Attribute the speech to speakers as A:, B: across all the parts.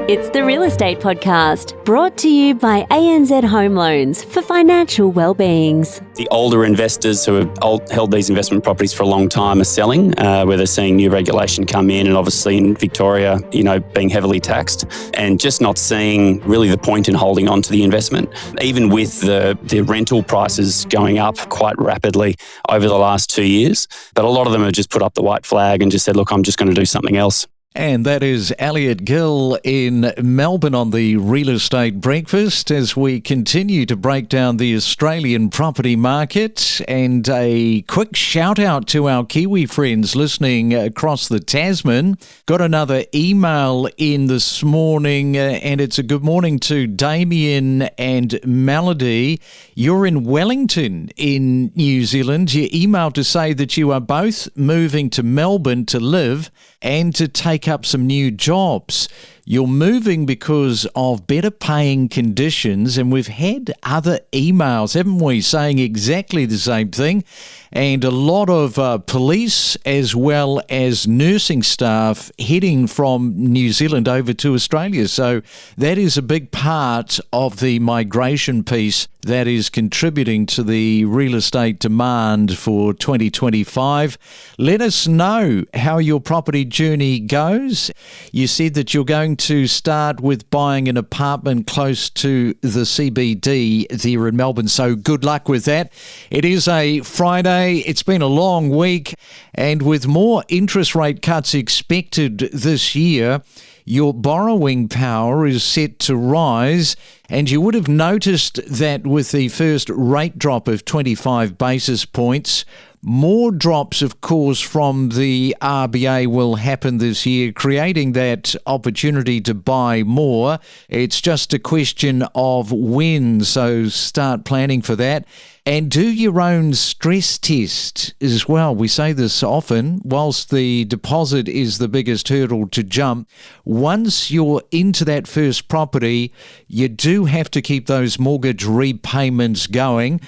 A: It's the Real Estate Podcast, brought to you by ANZ Home Loans for financial well-beings.
B: The older investors who have held these investment properties for a long time are selling, where they're seeing new regulation come in, and obviously in Victoria, being heavily taxed, and just not seeing really the point in holding on to the investment. Even with the rental prices going up quite rapidly over the last 2 years, but a lot of them have just put up the white flag and just said, look, I'm just going to do something else.
C: And that is Elliot Gill in Melbourne on the Real Estate Breakfast as we continue to break down the Australian property market. And a quick shout out to our Kiwi friends listening across the Tasman. Got another email in this morning, and it's a good morning to Damien and Melody. You're in Wellington in New Zealand. You emailed to say that you are both moving to Melbourne to live and to take up some new jobs. You're moving because of better paying conditions, and we've had other emails, haven't we, saying exactly the same thing, and a lot of police as well as nursing staff heading from New Zealand over to Australia. So that is a big part of the migration piece that is contributing to the real estate demand for 2025. Let us know how your property journey goes. You said that you're going to start with buying an apartment close to the CBD there in Melbourne, so good luck with that. It is a Friday, it's been a long week, and with more interest rate cuts expected this year, your borrowing power is set to rise, and you would have noticed that with the first rate drop of 25 basis points, more drops, of course, from the RBA will happen this year, creating that opportunity to buy more. It's just a question of when, so start planning for that. And do your own stress test as well. We say this often, whilst the deposit is the biggest hurdle to jump, once you're into that first property, you do have to keep those mortgage repayments going.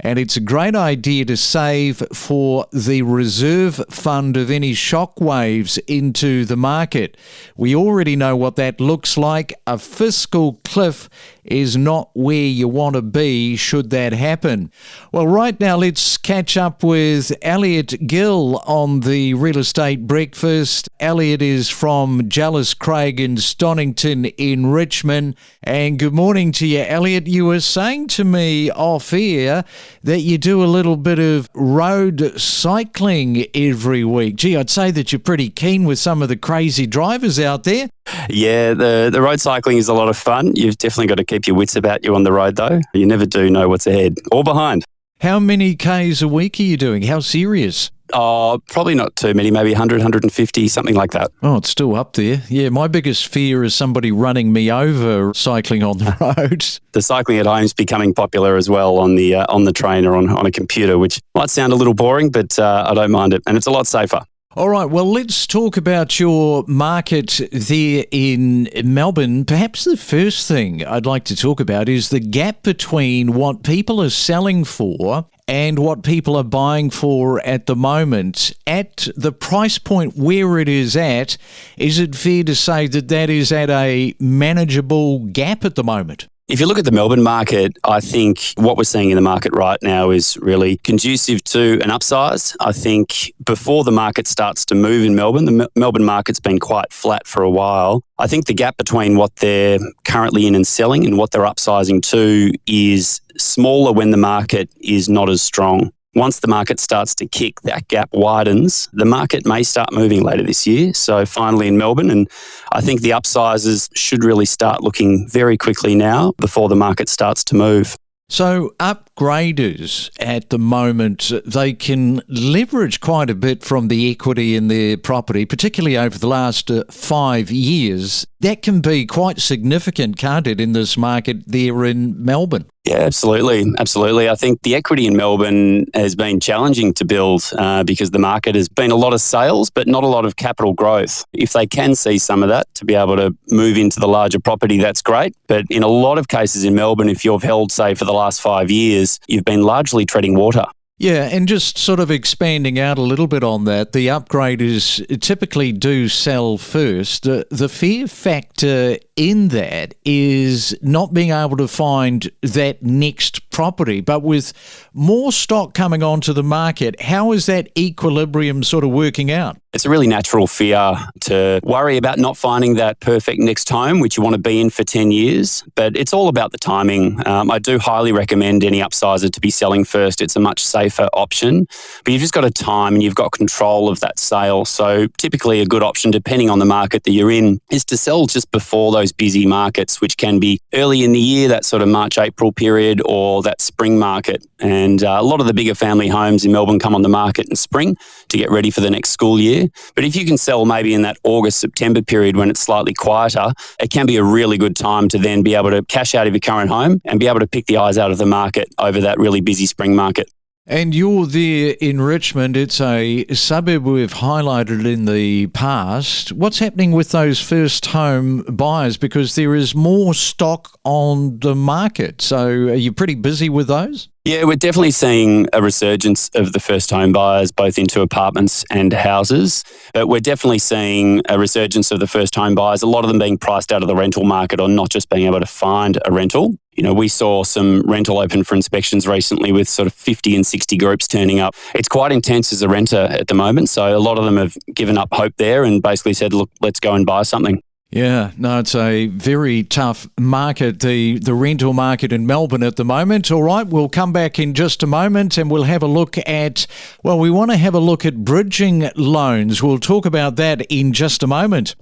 C: And it's a great idea to save for the reserve fund of any shockwaves into the market. We already know what that looks like. A fiscal cliff is not where you want to be should that happen. Well, right now, let's catch up with Elliot Gill on the Real Estate Breakfast. Elliot is from Jellis Craig Stonnington in Richmond. And good morning to you, Elliot. You were saying to me off air that you do a little bit of road cycling every week. Gee, I'd say that you're pretty keen with some of the crazy drivers out there.
B: Yeah, the road cycling is a lot of fun. You've definitely got to keep your wits about you on the road, though. You never do know what's ahead or behind.
C: How many Ks a week are you doing? How serious?
B: Oh, probably not too many, maybe 100, 150, something like that.
C: Oh, it's still up there. Yeah, my biggest fear is somebody running me over cycling on the road.
B: The cycling at home is becoming popular as well on the train or on a computer, which might sound a little boring, but I don't mind it. And it's a lot safer.
C: All right, well, let's talk about your market there in Melbourne. Perhaps the first thing I'd like to talk about is the gap between what people are selling for and what people are buying for at the moment. At the price point where it is at, is it fair to say that that is at a manageable gap at the moment?
B: If you look at the Melbourne market, I think what we're seeing in the market right now is really conducive to an upsize. I think before the market starts to move in Melbourne, the Melbourne market's been quite flat for a while. I think the gap between what they're currently in and selling and what they're upsizing to is smaller when the market is not as strong. Once the market starts to kick, that gap widens. The market may start moving later this year. So finally in Melbourne, and I think the upsizes should really start looking very quickly now before the market starts to move.
C: So upgraders at the moment, they can leverage quite a bit from the equity in their property, particularly over the last 5 years. That can be quite significant, can't it, in this market there in Melbourne?
B: Yeah, absolutely. Absolutely. I think the equity in Melbourne has been challenging to build because the market has been a lot of sales, but not a lot of capital growth. If they can see some of that to be able to move into the larger property, that's great. But in a lot of cases in Melbourne, if you've held, say, for the last 5 years, you've been largely treading water.
C: Yeah, and just sort of expanding out a little bit on that, the upgraders typically do sell first. The fear factor in that is not being able to find that next property. But with more stock coming onto the market, how is that equilibrium sort of working out?
B: It's a really natural fear to worry about not finding that perfect next home, which you want to be in for 10 years. But it's all about the timing. I do highly recommend any upsizer to be selling first. It's a much safer option. But you've just got a time and you've got control of that sale. So typically a good option, depending on the market that you're in, is to sell just before those busy markets, which can be early in the year, that sort of March, April period, or that spring market. And a lot of the bigger family homes in Melbourne come on the market in spring to get ready for the next school year. But if you can sell maybe in that August, September period when it's slightly quieter, it can be a really good time to then be able to cash out of your current home and be able to pick the eyes out of the market over that really busy spring market.
C: And you're there in Richmond. It's a suburb we've highlighted in the past. What's happening with those first home buyers? Because there is more stock on the market. So are you pretty busy with those?
B: Yeah, we're definitely seeing a resurgence of the first home buyers, both into apartments and houses. But we're definitely seeing a resurgence of the first home buyers, a lot of them being priced out of the rental market or not just being able to find a rental. You know, we saw some rental open for inspections recently with sort of 50 and 60 groups turning up. It's quite intense as a renter at the moment. So a lot of them have given up hope there and basically said, look, let's go and buy something.
C: Yeah, no, it's a very tough market, the rental market in Melbourne at the moment. All right, we'll come back in just a moment and we'll have a look at, well, we want to have a look at bridging loans. We'll talk about that in just a moment.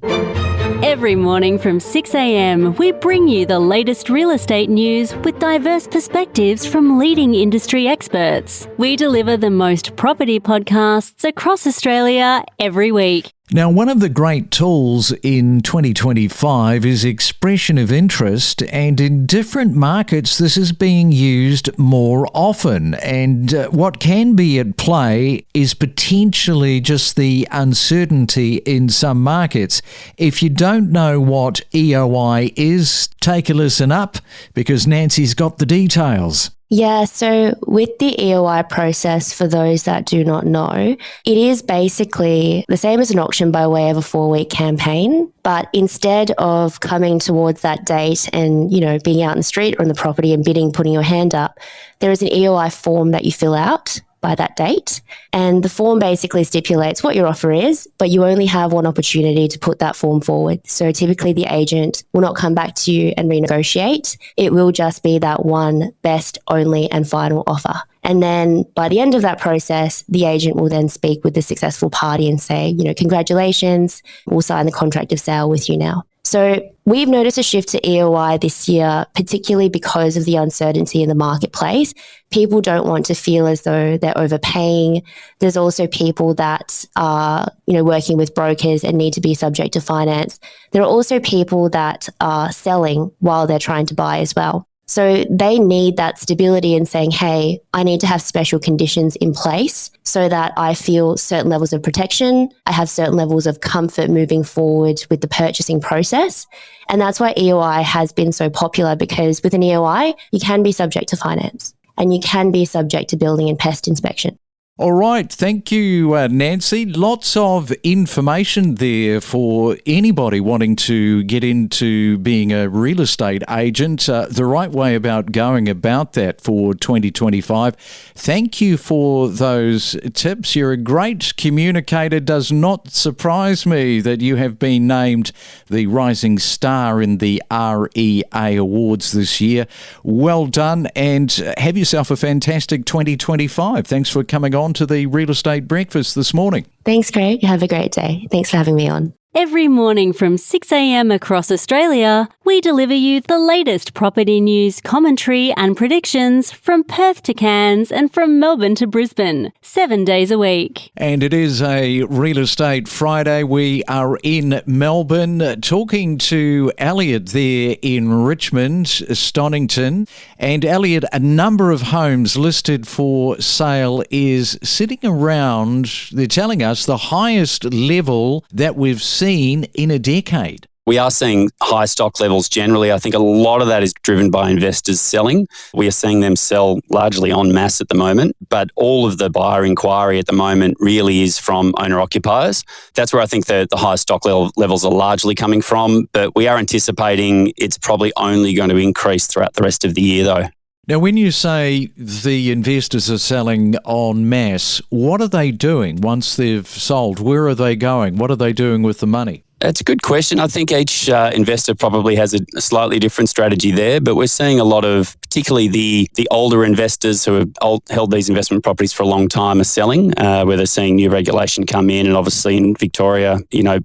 A: Every morning from 6 a.m, we bring you the latest real estate news with diverse perspectives from leading industry experts. We deliver the most property podcasts across Australia every week.
C: Now, one of the great tools in 2025 is expression of interest, and in different markets this is being used more often. And what can be at play is potentially just the uncertainty in some markets. If you don't know what EOI is, take a listen up because Nancy's got the details.
D: Yeah, so with the EOI process, for those that do not know, it is basically the same as an auction by way of a 4-week campaign. But instead of coming towards that date and, being out in the street or in the property and bidding, putting your hand up, there is an EOI form that you fill out by that date. And the form basically stipulates what your offer is, but you only have one opportunity to put that form forward. So typically the agent will not come back to you and renegotiate. It will just be that one best, only and final offer. And then by the end of that process, the agent will then speak with the successful party and say, congratulations, we'll sign the contract of sale with you now. So we've noticed a shift to EOI this year, particularly because of the uncertainty in the marketplace. People don't want to feel as though they're overpaying. There's also people that are, working with brokers and need to be subject to finance. There are also people that are selling while they're trying to buy as well. So they need that stability in saying, hey, I need to have special conditions in place so that I feel certain levels of protection. I have certain levels of comfort moving forward with the purchasing process. And that's why EOI has been so popular, because with an EOI, you can be subject to finance and you can be subject to building and pest inspection.
C: All right. Thank you, Nancy. Lots of information there for anybody wanting to get into being a real estate agent. The right way about going about that for 2025. Thank you for those tips. You're a great communicator. Does not surprise me that you have been named the Rising Star in the REA Awards this year. Well done, and have yourself a fantastic 2025. Thanks for coming on to the Real Estate Breakfast this morning.
D: Thanks, Craig. Have a great day. Thanks for having me on.
A: Every morning from 6 a.m. across Australia, we deliver you the latest property news, commentary and predictions from Perth to Cairns and from Melbourne to Brisbane, 7 days a week.
C: And it is a Real Estate Friday. We are in Melbourne talking to Elliot there in Richmond, Stonnington. And Elliot, a number of homes listed for sale is sitting around, they're telling us, the highest level that we've seen in a decade.
B: We are seeing high stock levels generally. I think a lot of that is driven by investors selling. We are seeing them sell largely en masse at the moment, but all of the buyer inquiry at the moment really is from owner-occupiers. That's where I think the high stock levels are largely coming from, but we are anticipating it's probably only going to increase throughout the rest of the year though.
C: Now, when you say the investors are selling en masse, what are they doing once they've sold? Where are they going? What are they doing with the money?
B: It's a good question. I think each investor probably has a slightly different strategy there, but we're seeing a lot of, particularly the older investors who have held these investment properties for a long time are selling, where they're seeing new regulation come in, and obviously in Victoria,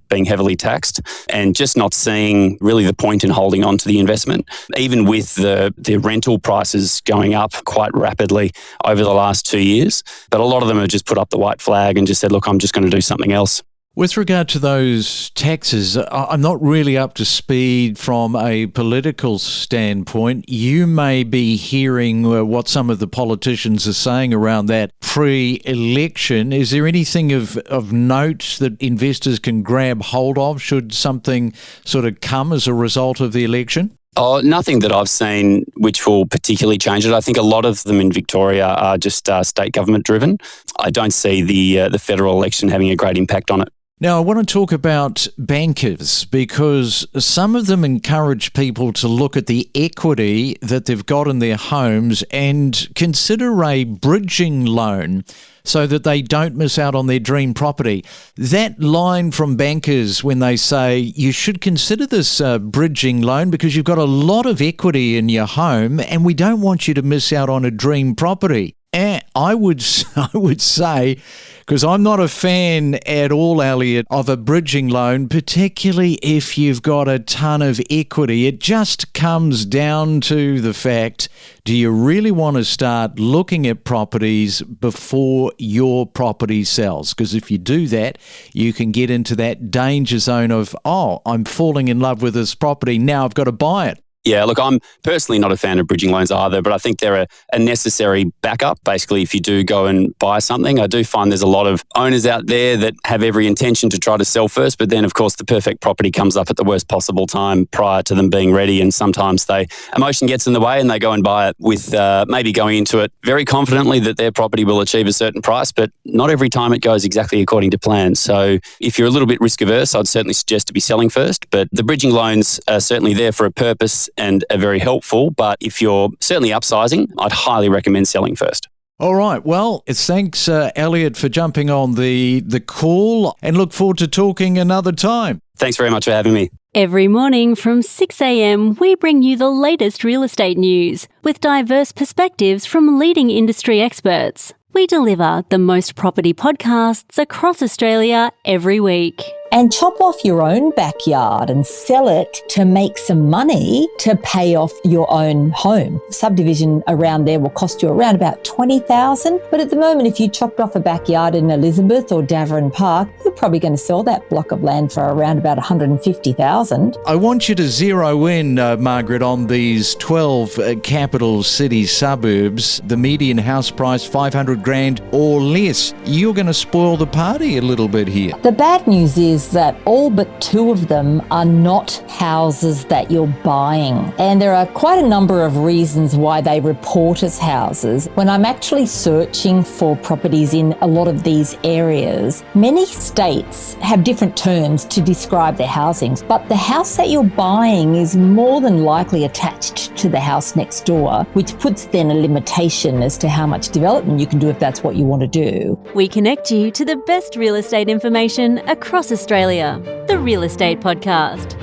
B: being heavily taxed, and just not seeing really the point in holding on to the investment, even with the rental prices going up quite rapidly over the last 2 years. But a lot of them have just put up the white flag and just said, look, I'm just going to do something else.
C: With regard to those taxes, I'm not really up to speed from a political standpoint. You may be hearing what some of the politicians are saying around that pre-election. Is there anything of note that investors can grab hold of should something sort of come as a result of the election?
B: Oh, nothing that I've seen which will particularly change it. I think a lot of them in Victoria are just state government driven. I don't see the federal election having a great impact on it.
C: Now, I want to talk about bankers because some of them encourage people to look at the equity that they've got in their homes and consider a bridging loan so that they don't miss out on their dream property. That line from bankers when they say you should consider this bridging loan because you've got a lot of equity in your home and we don't want you to miss out on a dream property. I would say, because I'm not a fan at all, Elliot, of a bridging loan, particularly if you've got a ton of equity. It just comes down to the fact, do you really want to start looking at properties before your property sells? Because if you do that, you can get into that danger zone of, I'm falling in love with this property, now I've got to buy it.
B: Yeah, look, I'm personally not a fan of bridging loans either, but I think they're a necessary backup. Basically, if you do go and buy something, I do find there's a lot of owners out there that have every intention to try to sell first, but then, of course, the perfect property comes up at the worst possible time prior to them being ready, and sometimes emotion gets in the way and they go and buy it with maybe going into it very confidently that their property will achieve a certain price, but not every time it goes exactly according to plan. So if you're a little bit risk averse, I'd certainly suggest to be selling first, but the bridging loans are certainly there for a purpose and are very helpful, but if you're certainly upsizing, I'd highly recommend selling first.
C: All right. Well, thanks, Elliot, for jumping on the call, and look forward to talking another time.
B: Thanks very much for having me.
A: Every morning from 6 a.m, we bring you the latest real estate news with diverse perspectives from leading industry experts. We deliver the most property podcasts across Australia every week.
E: And chop off your own backyard and sell it to make some money to pay off your own home. Subdivision around there will cost you around about $20,000. But at the moment, if you chopped off a backyard in Elizabeth or Davern Park, you're probably going to sell that block of land for around about $150,000.
C: I want you to zero in, Margaret, on these 12 capital city suburbs. The median house price, $500,000 or less. You're going to spoil the party a little bit here.
E: The bad news is that all but 2 of them are not houses that you're buying. And there are quite a number of reasons why they report as houses. When I'm actually searching for properties in a lot of these areas, many states have different terms to describe their housings, but the house that you're buying is more than likely attached to the house next door, which puts then a limitation as to how much development you can do if that's what you want to do.
A: We connect you to the best real estate information across Australia, the Real Estate Podcast.